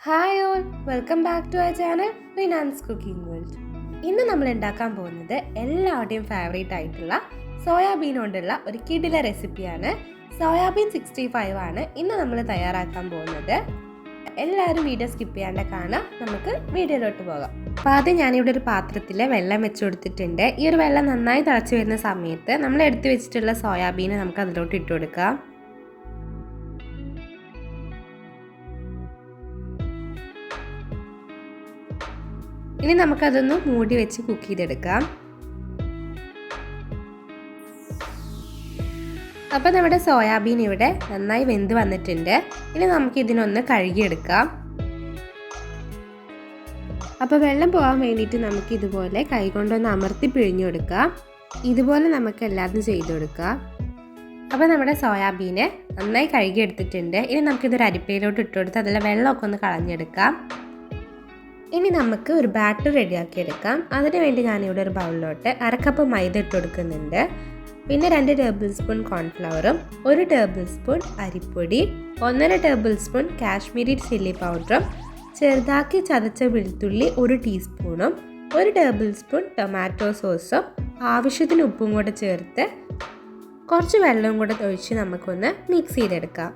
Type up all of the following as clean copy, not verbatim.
Hi all, welcome back to our channel റിനാൻസ് cooking world. ഇന്ന് നമ്മൾ ഉണ്ടാക്കാൻ പോകുന്നത് എല്ലാവരുടെയും ഫേവറേറ്റ് ആയിട്ടുള്ള സോയാബീൻ കൊണ്ടുള്ള ഒരു കിടില റെസിപ്പിയാണ്. സോയാബീൻ 65 ആണ് ഇന്ന് നമ്മൾ തയ്യാറാക്കാൻ പോകുന്നത്. എല്ലാവരും വീഡിയോ സ്കിപ്പ് ചെയ്യാണ്ട് കാണാം. നമുക്ക് വീഡിയോയിലോട്ട് പോകാം. അപ്പോൾ ആദ്യം ഞാനിവിടെ ഒരു പാത്രത്തിൽ വെള്ളം വെച്ച് കൊടുത്തിട്ടുണ്ട്. ഈ ഒരു വെള്ളം നന്നായി തിളച്ച് വരുന്ന സമയത്ത് നമ്മൾ എടുത്തു വെച്ചിട്ടുള്ള സോയാബീൻ നമുക്ക് അതിലോട്ട് ഇട്ട് കൊടുക്കാം. ഇനി നമുക്കതൊന്ന് മൂടി വെച്ച് കുക്ക് ചെയ്തെടുക്കാം. അപ്പോൾ നമ്മുടെ സോയാബീൻ ഇവിടെ നന്നായി വെന്ത് വന്നിട്ടുണ്ട്. ഇനി നമുക്ക് ഇതിനൊന്ന് കഴുകിയെടുക്കാം. അപ്പോൾ വെള്ളം പോകാൻ വേണ്ടിയിട്ട് നമുക്ക് ഇതുപോലെ കൈ കൊണ്ടൊന്ന് അമർത്തി പിഴിഞ്ഞു കൊടുക്കാം. ഇതുപോലെ നമുക്ക് എല്ലാതും ചെയ്തു കൊടുക്കാം. അപ്പോൾ നമ്മുടെ സോയാബീനെ നന്നായി കഴുകിയെടുത്തിട്ടുണ്ട്. ഇനി നമുക്കിതൊരു അരിപ്പയിലോട്ട് ഇട്ട് കൊടുത്ത് അതിലെ വെള്ളമൊക്കെ ഒന്ന് കളഞ്ഞെടുക്കാം. ഇനി നമുക്ക് ഒരു ബാറ്റർ റെഡിയാക്കി എടുക്കാം. അതിന് വേണ്ടി ഞാനിവിടെ ഒരു ബൗളിലോട്ട് 1/2 കപ്പ് മൈദ ഇട്ട് കൊടുക്കുന്നുണ്ട്. പിന്നെ 2 ടേബിൾ സ്പൂൺ കോൺഫ്ലവറും 1 ടേബിൾ സ്പൂൺ അരിപ്പൊടി, 1.5 ടേബിൾ സ്പൂൺ കാശ്മീരി ചില്ലി പൗഡറും, ചെറുതാക്കി ചതച്ച വെളുത്തുള്ളി 1 ടീസ്പൂണും, 1 ടേബിൾ സ്പൂൺ ടൊമാറ്റോ സോസും, ആവശ്യത്തിന് ഉപ്പും കൂടെ ചേർത്ത് കുറച്ച് വെള്ളവും കൂടെ ഒഴിച്ച് നമുക്കൊന്ന് മിക്സ് ചെയ്തെടുക്കാം.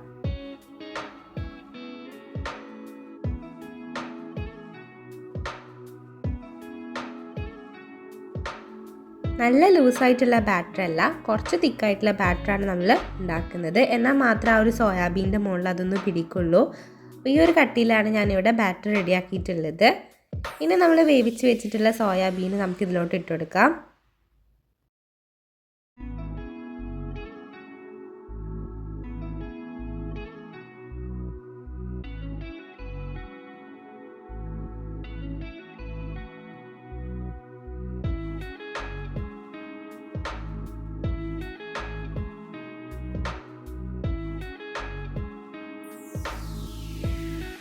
നല്ല ലൂസായിട്ടുള്ള ബാറ്റർ അല്ല, കുറച്ച് തിക്കായിട്ടുള്ള ബാറ്ററാണ് നമ്മൾ ഉണ്ടാക്കുന്നത്. എന്നാൽ മാത്രം ആ ഒരു സോയാബീൻ്റെ മുകളിൽ അതൊന്ന് പിടിക്കുള്ളൂ. ഈ ഒരു കട്ടിയിലാണ് ഞാനിവിടെ ബാറ്റർ റെഡിയാക്കിയിട്ടുള്ളത്. ഇനി നമ്മൾ വേവിച്ച് വെച്ചിട്ടുള്ള സോയാബീൻ നമുക്ക് ഇതിലോട്ട് ഇട്ട് കൊടുക്കാം.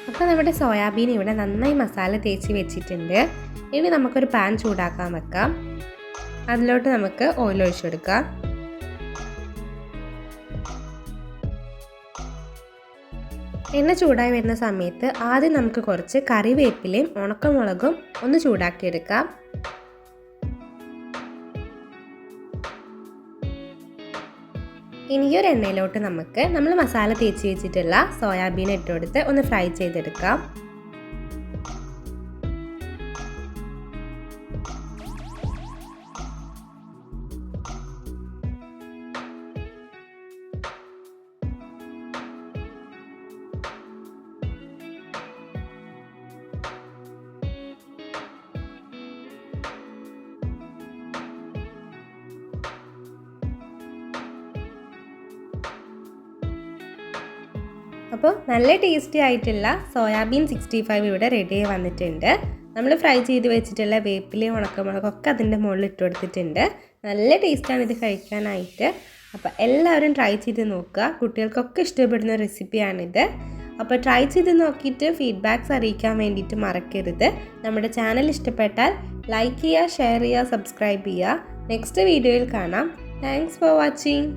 അപ്പോൾ നമ്മുടെ സോയാബീൻ ഇവിടെ നന്നായി മസാല തേച്ച് വെച്ചിട്ടുണ്ട്. ഇനി നമുക്കൊരു പാൻ ചൂടാക്കാൻ വെക്കാം. അതിലോട്ട് നമുക്ക് ഓയിൽ ഒഴിച്ചു കൊടുക്കാം. എണ്ണ ചൂടായി വരുന്ന സമയത്ത് ആദ്യം നമുക്ക് കുറച്ച് കറിവേപ്പിലയും ഉണക്കമുളകും ഒന്ന് ചൂടാക്കിയെടുക്കാം. ഇനി ഈ ഒരു എണ്ണയിലോട്ട് നമ്മൾ മസാല തേച്ച് വെച്ചിട്ടുള്ള സോയാബീൻ ഇട്ട് കൊടുത്ത് ഒന്ന് ഫ്രൈ ചെയ്തെടുക്കാം. അപ്പോൾ നല്ല ടേസ്റ്റി ആയിട്ടുള്ള സോയാബീൻ 65 ഇവിടെ റെഡി ആയി വന്നിട്ടുണ്ട്. നമ്മൾ ഫ്രൈ ചെയ്ത് വെച്ചിട്ടുള്ള വേപ്പിലയും ഉണക്കമുളകൊക്കെ അതിൻ്റെ മുകളിൽ ഇട്ട് കൊടുത്തിട്ടുണ്ട്. നല്ല ടേസ്റ്റാണ് ഇത് കഴിക്കാനായിട്ട്. അപ്പോൾ എല്ലാവരും ട്രൈ ചെയ്ത് നോക്കുക. കുട്ടികൾക്കൊക്കെ ഇഷ്ടപ്പെടുന്ന റെസിപ്പിയാണിത്. അപ്പോൾ ട്രൈ ചെയ്ത് നോക്കിയിട്ട് ഫീഡ്ബാക്ക്സ് അറിയിക്കാൻ വേണ്ടിയിട്ട് മറക്കരുത്. നമ്മുടെ ചാനൽ ഇഷ്ടപ്പെട്ടാൽ ലൈക്ക് ചെയ്യുക, ഷെയർ ചെയ്യുക, സബ്സ്ക്രൈബ് ചെയ്യുക. നെക്സ്റ്റ് വീഡിയോയിൽ കാണാം. Thanks for watching.